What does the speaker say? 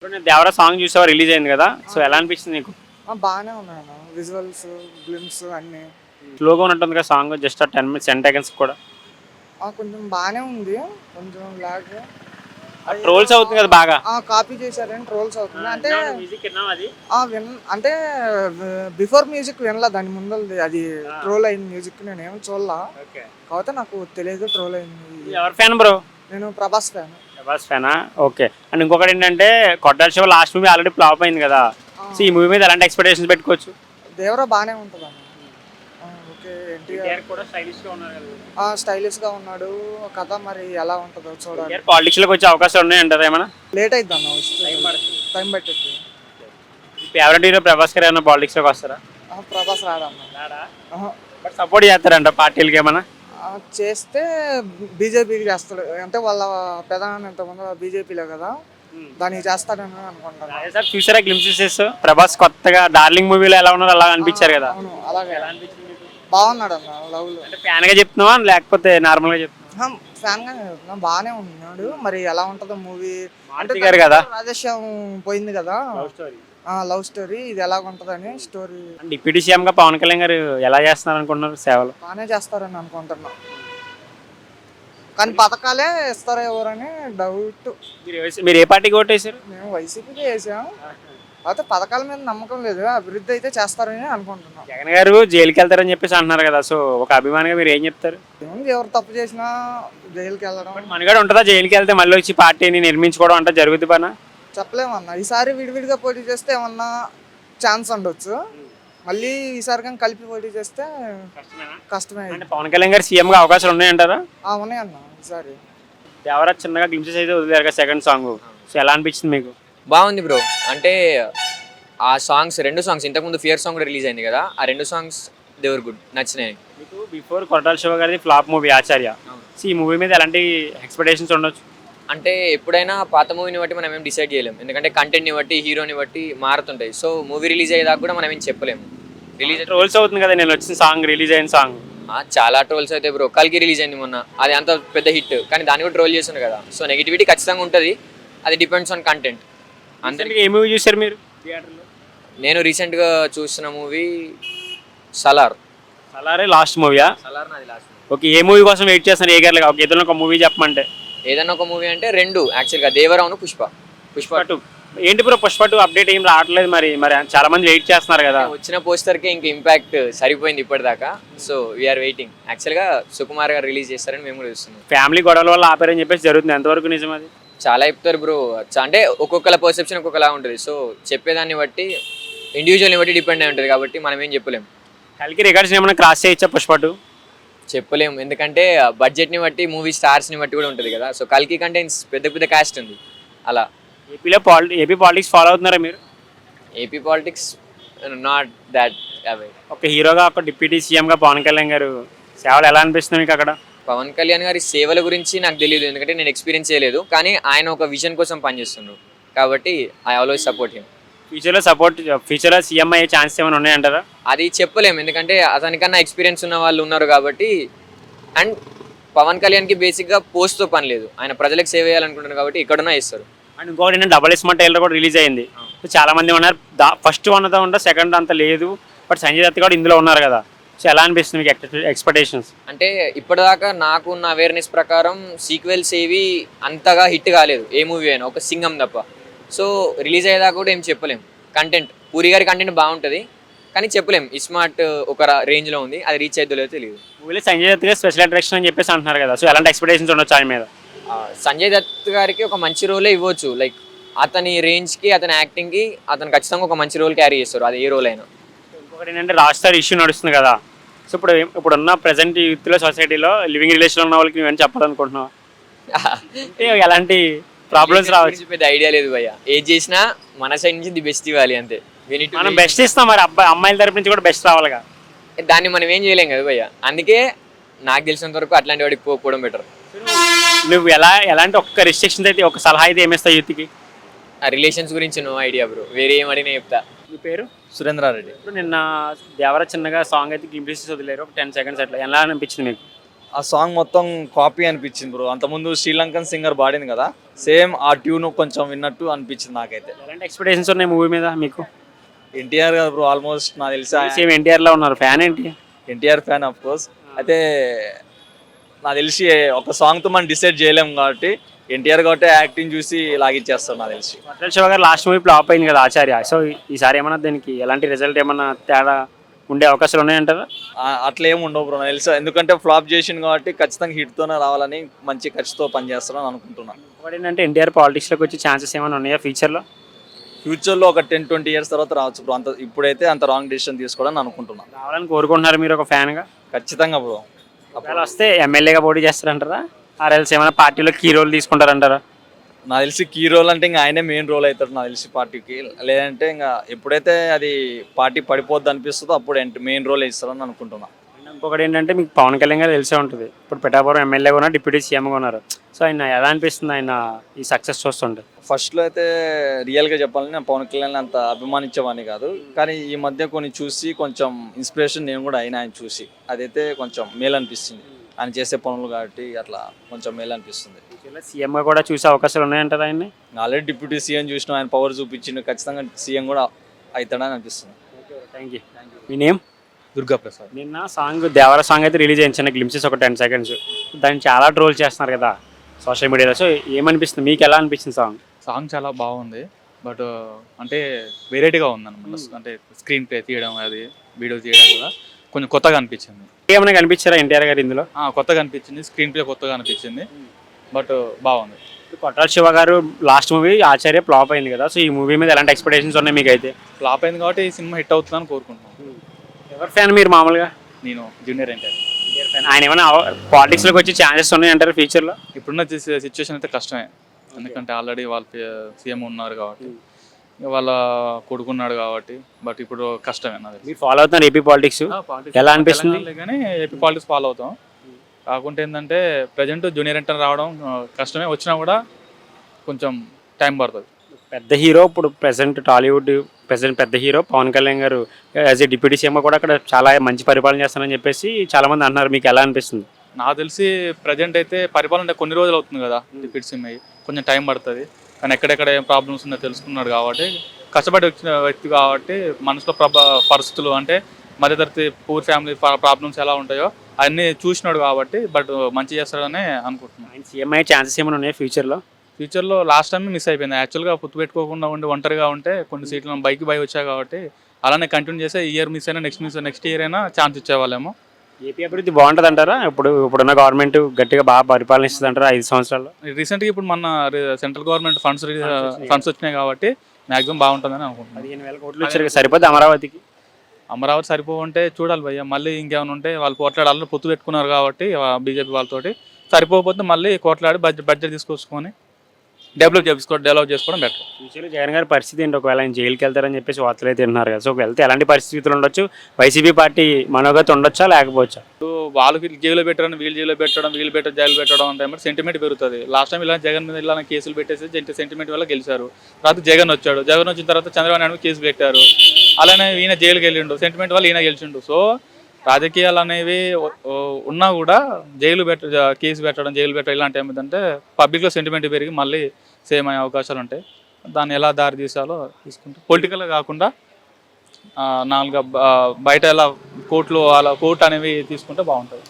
ఇప్పుడు నేను దేవరా సాంగ్ చూసావా రిలీజ్ అయింది కదా సో ఎలా అనిపించింది నీకు బాగానే ఉన్నాయన్న విజువల్స్ గ్లిమ్స్ అన్నీ స్లోగా ఉన్నట్టుంది కదా సాంగ్ జస్ట్ 10 మినిట్స్ 10 సెకండ్స్ కూడా కొంచెం బాగానే ఉంది కొంచెం లాగ్ ట్రోల్స్ అవుతుంది కదా బాగా కాపీ చేశారని ట్రోల్స్ అవుతుంది అంటే మ్యూజిక్ విన్నావా అది అంటే బిఫోర్ మ్యూజిక్ వినలా దాని ముందు అది ట్రోల్ అయిన మ్యూజిక్ నేను ఏం చూడలా ఓకే కాకపోతే నాకు తెలియదు ట్రోల్ అయింది. ఎవరి ఫ్యాన్ బ్రో నేను ప్రభాస్ ఫ్యాన్. ప్రభాస్ ఫ్యానా ఓకే అండ్ ఇంకొకటి ఏంటంటే Koratala Siva last movie already flop అయింది కదా సో ఈ మూవీ మీద ఎలాంటి ఎక్స్పెక్టేషన్స్ పెట్టుకోవచ్చు దేవరా బాగానే ఉంటుంది అన్న. ఓకే ఎన్టీఆర్ కూడా స్టైలిష్ గా ఉన్నారు కదా స్టైలిష్ గా ఉన్నాడు. కథ మరి ఎలా ఉంటుందో చూడాలి. పాలిటిక్స్ లోకి వచ్చే అవకాశాలు ఉన్నాయంటారా ఏమైనా లేట్ అవుతుంది అన్న టైం పట్టింది. ఫేవరెట్ హీరో ప్రభాస్ గారు ఏమైనా పాలిటిక్స్ లోకి వస్తారా ప్రభాస్ రాడన్న. బట్ సపోర్ట్ చేస్తారంట పార్టీలకి ఏమైనా చేస్తే బీజేపీకి చేస్తాడు అంటే వాళ్ళ ప్రధాని ఇంతకుముందు బీజేపీలో కదా దానికి చేస్తాడని అనుకుంటాను. సార్ చూసారా గ్లిమ్సెస్ ప్రభాస్ కొత్తగా డార్లింగ్ మూవీలో ఎలా ఉన్నారో అలా అనిపించారు కదా అవును అలాగే బాగున్నాడు అన్న. లవ్ లో అంటే ఫ్యాన్ గా చెప్తున్నావా లేకపోతే నార్మల్ గా చెప్తున్నా ఫ్యాన్ గా బాగానే ఉన్నాడు. మరి ఎలా ఉంటుందో మూవీ అంటే గారు కదా రాజేశ్యాం పోయింది కదా లవ్ స్టోరీ ఇది ఎలా ఉంటుందని స్టోరీ. డిప్యూటీ సీఎం గా పవన్ కళ్యాణ్ గారు ఎలా చేస్తున్నారు అనుకుంటున్నారు సేవలు బాగానే చేస్తారని అనుకుంటున్నా కానీ పథకాలే ఇస్తారో ఎవరని డౌట్. మీరు ఏ పార్టీకి ఓటేశారు? మేము వైసీపీకి వేసాం అయితే పథకాల మీద నమ్మకం లేదు. అభివృద్ధి అయితే చేస్తారని అనుకుంటున్నాం. జగన్ గారు జైలుకి వెళ్తారని చెప్పేసి అంటున్నారు కదా సో ఒక అభిమానిగా మీరు ఏం చెప్తారు? ఏముంది ఎవరు తప్పు చేసినా జైలుకి వెళ్ళడం మనగాడ ఉంటుందా జైలుకి వెళ్తే మళ్ళీ వచ్చి పార్టీని నిర్మించుకోవడం అంటే జరుగుతుంది పనా చెప్పలేమన్నా. ఈసారి విడివిడిగా పోటీ చేస్తే ఏమన్నా ఛాన్స్ ఉండొచ్చు. మళ్ళీ ఈసారి కానీ కలిపి పోటీ చేస్తే కష్టమే. అంటే పవన్ కళ్యాణ్ గారు సీఎం గా అవకాశాలు ఉన్నాయంటారా? ఉన్నాయన్న ఈసారి. ఎవరా చిన్నగా గ్లిమ్సెస్ అయితే వదిలేరు సెకండ్ సాంగ్ సో ఎలా అనిపించింది మీకు? బాగుంది బ్రో. అంటే ఆ సాంగ్స్ 2 సాంగ్స్ ఇంతకుముందు ఫియర్ సాంగ్ కూడా రిలీజ్ అయింది కదా ఆ 2 సాంగ్స్ దేవర్ గుడ్ నచ్చినాయి. మీకు బిఫోర్ కొట్టాల శివ గారిది ఫ్లాప్ మూవీ ఆచార్య సో ఈ మూవీ మీద ఎలాంటి ఎక్స్పెక్టేషన్స్ ఉండొచ్చు? అంటే ఎప్పుడైనా పాత మూవీని బట్టి మనం ఏం డిసైడ్ చేయలేం ఎందుకంటే కంటెంట్ని బట్టి హీరోని బట్టి మారుతుంటాయి. సో మూవీ రిలీజ్ అయ్యేదాకా కూడా మనం ఏం చెప్పలేము. రిలీజ్ ట్రోల్స్ అవుతుంది కదా నేను వచ్చిన సాంగ్ రిలీజ్ అయిన సాంగ్ చాలా ట్రోల్స్ అయితే బ్రో. కల్కి రిలీజ్ అయింది మొన్న అది అంత పెద్ద హిట్ కానీ దాన్ని కూడా ట్రోల్ చేస్తుంది కదా. సో నెగిటివిటీ ఖచ్చితంగా ఉంటుంది. అది డిపెండ్స్ ఆన్ కంటెంట్. అందరికీ ఏ మూవీ చూసారు మీరు థియేటర్లో? నేను రీసెంట్గా చూసిన మూవీ సలార్. సలారే లాస్ట్ మూవీయా? సలార్ నాది లాస్ట్. ఓకే ఏ మూవీ కోసం వెయిట్ చేస్తున్నారు ఏ గర్లు? ఒక ఏదైనా ఒక మూవీ చెప్పమంటే ఏదన్నా ఒక మూవీ అంటే 2 యాక్చువల్గా దేవరావును పుష్ప. పుష్ప 2 ఏంటి బ్రో? పుష్ప 2 అప్డేట్ ఏం రావట్లేదు మరి మరి చాలా మంది వెయిట్ చేస్తున్నారు కదా. వచ్చిన పోస్టర్కి ఇంక ఇంపాక్ట్ సరిపోయింది ఇప్పటిదాకా. So we are waiting. యాక్చువల్గా సుకుమార్ గారు రిలీజ్ చేస్తారని మేము కూడా చూస్తున్నాం. ఫ్యామిలీ గొడవల వల్ల ఆపారని చెప్పేసి జరుగుతుంది, ఎంతవరకు నిజం అది? చాలా చెప్తారు బ్రో. అంటే ఒక్కొక్కల పర్సెప్షన్ ఒక్కొక్కలా ఉంటుంది. సో చెప్పేదాన్ని బట్టి ఇండివిజువల్ని బట్టి డిపెండ్ అయి ఉంటుంది కాబట్టి మనం ఏం చెప్పలేము. కల్కి రికార్డ్స్ ఏమైనా క్రాస్ చేయొచ్చా పుష్ప 2? చెప్పలేము ఎందుకంటే బడ్జెట్ని బట్టి మూవీ స్టార్స్ని బట్టి కూడా ఉంటుంది కదా. సో కల్కి కంటెంట్స్ పెద్ద పెద్ద కాస్ట్ ఉంది అలా. ఏపీ పాలిటిక్స్ ఫాలో అవుతున్నారా మీరు? ఏపీ పాలిటిక్స్ నాట్ దాట్ అవే. ఒక హీరోగా ఒక డిప్యూటీ సీఎంగా పవన్ కళ్యాణ్ గారు సేవలు ఎలా అనిపిస్తుంది మీకు అక్కడ? పవన్ కళ్యాణ్ గారి సేవల గురించి నాకు తెలియదు ఎందుకంటే నేను ఎక్స్పీరియన్స్ చేయలేదు. కానీ ఆయన ఒక విజన్ కోసం పనిచేస్తున్నారు కాబట్టి ఐ ఆల్వేస్ సపోర్ట్ హిమ్. ఫ్యూచర్లో సీఎం అయ్యే ఛాన్స్ ఏమైనా ఉన్నాయంటారా? అది చెప్పలేము ఎందుకంటే అతనికన్నా ఎక్స్పీరియన్స్ ఉన్న వాళ్ళు ఉన్నారు కాబట్టి. అండ్ పవన్ కళ్యాణ్కి బేసిక్గా పోస్ట్తో పని లేదు. ఆయన ప్రజలకు సేవ చేయాలనుకుంటున్నారు కాబట్టి ఎక్కడున్నా ఇస్తారు. అండ్ ఇంకొకటి డబల్ ఎస్మా టైలర్ కూడా రిలీజ్ అయింది. చాలా మంది ఉన్నారు ఫస్ట్ వన్ ఉంటే సెకండ్ అంత లేదు బట్ సంజయ్ దత్ కూడా ఇందులో ఉన్నారు కదా. సో ఎలా అనిపిస్తుంది మీకు ఎక్స్పెక్టేషన్స్? అంటే ఇప్పటిదాకా నాకున్న అవేర్నెస్ ప్రకారం సీక్వెల్స్ ఏవి అంతగా హిట్ కాలేదు ఏ మూవీ అయినా ఒక సింగం తప్ప. సో రిలీజ్ అయ్యేదాకా కూడా ఏం చెప్పలేం. కంటెంట్ పూరి గారి కంటెంట్ బాగుంటుంది కానీ చెప్పలేం ఇస్మార్ట్ ఒక రేంజ్లో ఉంది. అది రీచ్ అయిద్దో లేదో తెలియదు. మూవీలో సంజయ్ దత్ గారు స్పెషల్ అట్రాక్షన్ అని చెప్పేసి అంటున్నారు కదా. సో ఎలాంటి ఎక్స్పెక్టేషన్స్ ఉండొచ్చు ఆయన మీద? సంజయ్ దత్ గారికి ఒక మంచి రోలే ఇవ్వచ్చు. లైక్ అతని రేంజ్కి అతని యాక్టింగ్కి అతను ఖచ్చితంగా ఒక మంచి రోల్ క్యారీ చేస్తారు అది ఏ రోల్ అయినా. ఇంకొకటి ఏంటంటే రాష్ట్ర ఇష్యూ నడుస్తుంది కదా. సో ఇప్పుడున్న ప్రజెంట్ యూత్లో సొసైటీలో లివింగ్ రిలేషన్ ఉన్న వాళ్ళకి నువ్వేం చెప్పాలనుకుంటున్నావు? ఎలాంటి ప్రాబ్లమ్స్ రావచ్చు? పెద్ద ఐడియా లేదు భయ్య. ఏది చేసినా మన సైడ్ నుంచి ది బెస్ట్ ఇవ్వాలి అంతే. మనం బెస్ట్ ఇస్తాం మరి అమ్మాయిల తరపు నుంచి కూడా బెస్ట్ రావాలిగా. దాన్ని మనం ఏం చేయలేం కదా భయ్య. అందుకే నాకు తెలిసినంత వరకు అట్లాంటి వాడికి పోవడం బెటర్. నువ్వు ఎలాంటి ఒక్క రిస్ట్రిక్షన్స్ అయితే ఒక సలహా అయితే ఏమిస్తావు యూత్కి? ఆ రిలేషన్స్ గురించి నో ఐడియా బ్రో. వేరే ఏం అడిగినా చెప్తా. మీ పేరు? సురేంద్రారెడ్డి. ఇప్పుడు నిన్న దేవర చిన్నగా సాంగ్ అయితే గ్లింప్సెస్ వదిలేరు ఒక 10 seconds అట్లా ఎలా అనిపించింది మీకు? ఆ సాంగ్ మొత్తం కాపీ అనిపించింది బ్రో. అంతకుముందు శ్రీలంకన్ సింగర్ పాడింది కదా సేమ్ ఆ ట్యూన్ కొంచెం విన్నట్టు అనిపించింది నాకైతే. ఎలాంటి ఎక్స్పెక్టేషన్స్ ఉన్నాయి మూవీ మీద మీకు? ఎన్టీఆర్ గారు బ్రో ఆల్మోస్ట్ నాకు తెలిసి సేమ్ ఎన్టీఆర్ లో ఉన్నారు, ఫ్యాన్ ఏంటి? NTR fan of course. అయితే నాకు తెలిసి ఒక సాంగ్తో మనం డిసైడ్ చేయలేము కాబట్టి ఎన్టీఆర్ కాబట్టి యాక్టింగ్ చూసి లాగిచ్చేస్తాం నాకు తెలిసి. కొట్టాల శివ గారు లాస్ట్ మూవీ ఫ్లాప్ అయింది కదా ఆచార్య, సో ఈసారి ఏమన్నా దీనికి ఎలాంటి రిజల్ట్ ఏమన్నా తేడా ఉండే అవకాశాలు ఉన్నాయంటారా? అట్లా ఏమి ఉండవు బ్రో నాకు తెలుసు, ఎందుకంటే ఫ్లాప్ చేసింది కాబట్టి ఖచ్చితంగా హిట్తోనే రావాలని మంచి ఖర్చుతో పనిచేస్తారని అనుకుంటున్నాను. ఒకటి ఏంటంటే ఎన్టీఆర్ పాలిటిక్స్లోకి వచ్చే ఛాన్సెస్ ఏమైనా ఉన్నాయా ఫ్యూచర్లో? ఫ్యూచర్లో ఒక 10-20 ఇయర్స్ తర్వాత రావచ్చు బ్రో. అంత ఇప్పుడైతే అంత రాంగ్ డెసిషన్ తీసుకోవడానికి అనుకుంటున్నాను. రావాలని కోరుకుంటున్నారు మీరు ఒక ఫ్యాన్గా? ఖచ్చితంగా బ్రో. ఒకవేళ వస్తే ఎమ్మెల్యేగా పోటీ చేస్తారంటారా, ఆర్ఎల్స్ ఏమైనా పార్టీలో కీ రోల్ తీసుకుంటారంటారా? నాకు తెలిసి కీ రోల్ అంటే ఇంకా ఆయనే మెయిన్ రోల్ అవుతాడు నాకు తెలిసి పార్టీకి. లేదంటే ఇంకా ఎప్పుడైతే అది పార్టీ పడిపోద్ది అనిపిస్తుందో అప్పుడు మెయిన్ రోల్ ఇస్తారని అనుకుంటున్నాను. ఇంకొకటి ఏంటంటే మీకు పవన్ కళ్యాణ్ గారు తెలిసే ఉంటుంది, ఇప్పుడు పిఠాపురం ఎమ్మెల్యేగా ఉన్నారు, డిప్యూటీ సీఎంగా ఉన్నారు. సో ఆయన ఎలా అనిపిస్తుంది ఆయన ఈ సక్సెస్ చూస్తుంటే? ఫస్ట్లో అయితే రియల్గా చెప్పాలని నేను పవన్ కళ్యాణ్ అంత అభిమానించేవాడిని కాదు, కానీ ఈ మధ్య కొన్ని చూసి కొంచెం ఇన్స్పిరేషన్ నేను కూడా అయినా ఆయన చూసి. అదైతే కొంచెం మేలు అనిపిస్తుంది ఆయన చేసే పనులు కాబట్టి, అట్లా కొంచెం మేలు అనిపిస్తుంది. సీఎంగా కూడా చూసే అవకాశాలు ఉన్నాయంటారా ఆయన్ని? ఆల్రెడీ డిప్యూటీ సీఎం చూసిన ఆయన పవర్ చూపించిండు, ఖచ్చితంగా సీఎం కూడా అవుతాడని అనిపిస్తుంది. Thank you. Me name? Durga Prasad. నిన్న సాంగ్ దేవర సాంగ్ అయితే రిలీజ్ అయింది, చిన్న గ్లిమ్సెస్ ఒక 10 seconds. దాన్ని చాలా ట్రోల్ చేస్తున్నారు కదా సోషల్ మీడియాలో. సో ఏమనిపిస్తుంది మీకు, ఎలా అనిపించింది సాంగ్? సాంగ్ చాలా బాగుంది, బట్ అంటే వెరైటీగా ఉందన్నమాట. అంటే స్క్రీన్ ప్లే తీయడం, అది వీడియో తీయడం కూడా కొంచెం కొత్తగా అనిపించింది. ఏమైనా కనిపించారా ఎన్టీఆర్ గారు ఇందులో? కొత్తగా అనిపించింది, స్క్రీన్ ప్లే కొత్తగా అనిపించింది, బట్ బాగుంది. కొట్టాల శివ గారు లాస్ట్ మూవీ ఆచార్య ఫ్లాప్ అయింది కదా, సో ఈ మూవీ మీద ఎలాంటి ఎక్స్పెక్టేషన్స్ ఉన్నాయి మీకు అయితే? ఫ్లాప్ అయింది కాబట్టి ఈ సినిమా హిట్ అవుతుందని కోరుకుంటున్నాను. ఎవరు ఫ్యాన్ మీరు మామూలుగా? నేను జూనియర్ ఎన్టీఆర్. ఆయన ఏమైనా పాలిటిక్స్లోకి వచ్చే ఛాన్సెస్ ఉన్నాయంటారు ఫ్యూచర్లో? ఇప్పుడున్న సిచ్యువేషన్ అయితే కష్టమే, ఎందుకంటే ఆల్రెడీ వాళ్ళ సీఎం ఉన్నారు కాబట్టి, వాళ్ళ కొడుకున్నాడు కాబట్టి, బట్ ఇప్పుడు కష్టమే. నాది మీరు ఫాలో అవుతున్నారు ఏపీ పాలిటిక్స్, ఎలా అనిపిస్తుంది? కానీ ఏపీ పాలిటిక్స్ ఫాలో అవుతాం, కాకుంటే ఏంటంటే ప్రజెంట్ జూనియర్ ఎన్టీఆర్ రావడం కష్టమే, వచ్చినా కూడా కొంచెం టైం పడుతుంది. పెద్ద హీరో ఇప్పుడు ప్రెసెంట్ టాలీవుడ్ పెద్ద హీరో పవన్ కళ్యాణ్ గారు యాజ్ ఏ డిప్యూటీ సీఎం కూడా అక్కడ చాలా మంచి పరిపాలన చేస్తానని చెప్పేసి చాలా మంది అన్నారు, మీకు ఎలా అనిపిస్తుంది? నాకు తెలిసి ప్రజెంట్ అయితే పరిపాలన కొన్ని రోజులు అవుతుంది కదా డిప్యూటీ సీఎం అయ్యి, కొంచెం టైం పడుతుంది. కానీ ఎక్కడెక్కడ ఏం ప్రాబ్లమ్స్ ఉన్నాయో తెలుసుకున్నాడు కాబట్టి, కష్టపడి వచ్చిన వ్యక్తి కాబట్టి, మనసులో పరిస్థితులు అంటే మధ్యతరగతి పూర్ ఫ్యామిలీ ప్రాబ్లమ్స్ ఎలా ఉంటాయో అన్నీ చూసినాడు కాబట్టి, బట్ మంచి చేస్తాడని అనుకుంటున్నాను. ఆయన సీఎం అయ్యే ఛాన్సెస్ ఏమైనా ఉన్నాయి ఫ్యూచర్లో లాస్ట్ టైం మిస్ అయిపోయింది. యాక్చువల్గా పొత్తు పెట్టుకోకుండా ఉండి ఒంటరిగా ఉంటే కొన్ని సీట్లు బైక్ వచ్చాయి కాబట్టి అలానే కంటిన్యూ చేస్తే ఇయర్ మిస్ అయినా నెక్స్ట్ ఇయర్ అయినా ఛాన్స్ ఇచ్చేవాళ్ళేమో. ఏపీ అభివృద్ధి బాగుంటుంది అంటారా? ఇప్పుడున్న గవర్నమెంట్ గట్టిగా బాగా పరిపాలన ఇస్తుంది అంటారా 5 సంవత్సరాల్లో? రీసెంట్గా ఇప్పుడు మన సెంట్రల్ గవర్నమెంట్ ఫండ్స్ వచ్చినాయి కాబట్టి మ్యాక్సిమం బాగుంటుందని అనుకుంటున్నాను. 15,000 కోట్లు వచ్చారు, సరిపోద్ది అమరావతికి? అమరావతి సరిపోవంటే చూడాలి భయ్య, మళ్ళీ ఇంకేమైనా ఉంటే వాళ్ళు పోట్లాడాలని పొత్తు పెట్టుకున్నారు కాబట్టి బీజేపీ వాళ్ళతోటి, సరిపోకపోతే మళ్ళీ కోట్లాడి బడ్జెట్ తీసుకొచ్చుకొని డెవలప్ చేసుకోవడం బెటర్. ఫ్యూచర్లో జగన్ గారి పరిస్థితి ఏంటి? ఒకవేళ ఆయన జైలుకి వెళ్తారని చెప్పేసి వార్తలు అయితే విన్నారు కదా, సో వెళ్తే ఎలాంటి పరిస్థితులు ఉండొచ్చు? వైసీపీ పార్టీ మనోగతి ఉండొచ్చా లేకపోవచ్చా? వాళ్ళకి జైలు పెట్టడం, వీళ్ళు జైలు పెట్టడం, జైలు పెట్టడం అంటే సెంటిమెంట్ పెరుగుతుంది. లాస్ట్ టైం ఇలా జగన్ మీద ఇలా కేసులు పెట్టేసి సెంటిమెంట్ వల్ల గెలిచారు. తర్వాత జగన్ వచ్చిన తర్వాత చంద్రబాబు నాయుడు కేసు పెట్టారు, అలానే ఈయన జైలుకి వెళ్ళిండు, సెంటిమెంట్ వల్ల ఈయన గెలిచిండు. సో రాజకీయాలు అనేవి ఉన్నా కూడా కేసు పెట్టడం, జైలు పెట్టడం ఇలాంటి ఏమిటంటే పబ్లిక్లో సెంటిమెంట్ పెరిగి మళ్ళీ సేమ్ అయ్యే అవకాశాలు ఉంటాయి. దాన్ని ఎలా దారి తీసాలో తీసుకుంటే పొలిటికల్గా కాకుండా నాలుగా బయట ఎలా కోర్టు అనేవి తీసుకుంటే బాగుంటుంది.